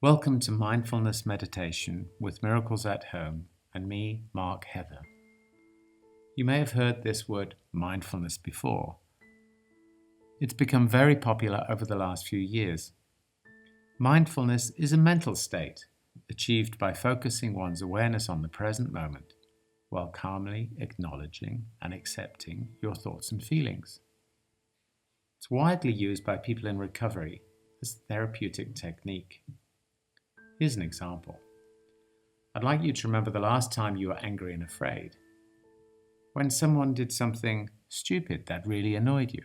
Welcome to Mindfulness Meditation with Miracles at Home and me, Mark Heather. You may have heard this word mindfulness before. It's become very popular over the last few years. Mindfulness is a mental state achieved by focusing one's awareness on the present moment while calmly acknowledging and accepting your thoughts and feelings. It's widely used by people in recovery as a therapeutic technique. Here's an example. I'd like you to remember the last time you were angry and afraid. When someone did something stupid that really annoyed you.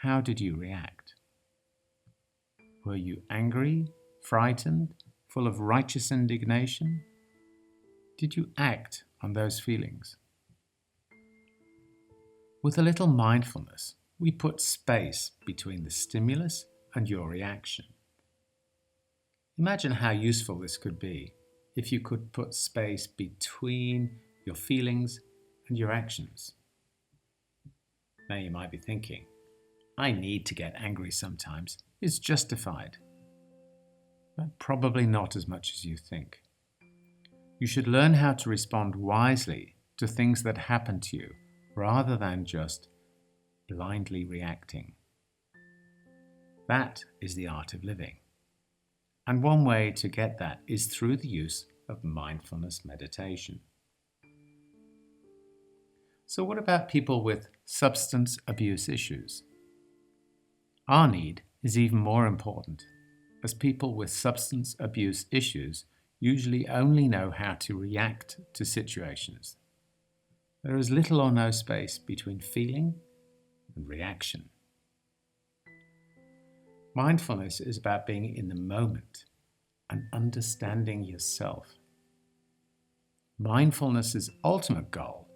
How did you react? Were you angry, frightened, full of righteous indignation? Did you act on those feelings? With a little mindfulness, we put space between the stimulus and your reaction. Imagine how useful this could be if you could put space between your feelings and your actions. Now you might be thinking, I need to get angry sometimes. It's justified. But probably not as much as you think. You should learn how to respond wisely to things that happen to you rather than just blindly reacting. That is the art of living. And one way to get that is through the use of mindfulness meditation. So what about people with substance abuse issues? Our need is even more important, as people with substance abuse issues usually only know how to react to situations. There is little or no space between feeling and reaction. Mindfulness is about being in the moment and understanding yourself. Mindfulness's ultimate goal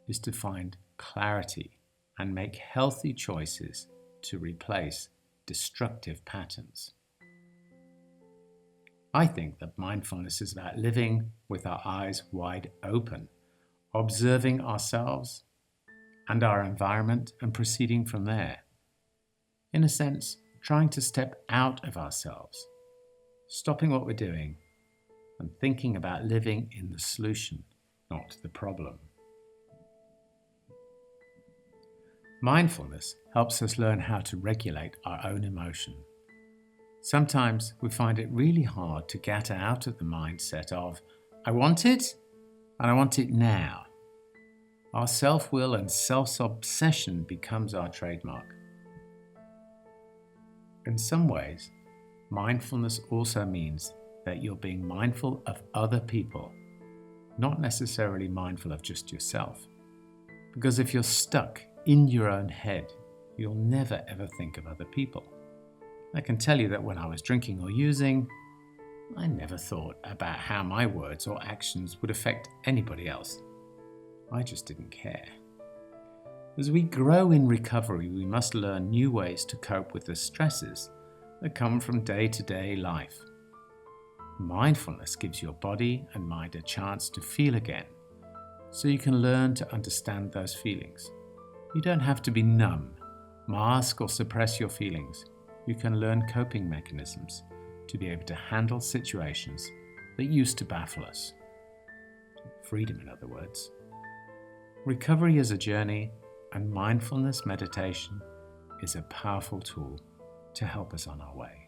is to find clarity and make healthy choices to replace destructive patterns. I think that mindfulness is about living with our eyes wide open, observing ourselves and our environment and proceeding from there. In a sense, trying to step out of ourselves, stopping what we're doing, and thinking about living in the solution, not the problem. Mindfulness helps us learn how to regulate our own emotion. Sometimes we find it really hard to get out of the mindset of, I want it, and I want it now. Our self-will and self-obsession becomes our trademark. In some ways, mindfulness also means that you're being mindful of other people, not necessarily mindful of just yourself. Because if you're stuck in your own head, you'll never ever think of other people. I can tell you that when I was drinking or using, I never thought about how my words or actions would affect anybody else. I just didn't care. As we grow in recovery, we must learn new ways to cope with the stresses that come from day-to-day life. Mindfulness gives your body and mind a chance to feel again, so you can learn to understand those feelings. You don't have to be numb, mask or suppress your feelings. You can learn coping mechanisms to be able to handle situations that used to baffle us. Freedom, in other words. Recovery is a journey, and mindfulness meditation is a powerful tool to help us on our way.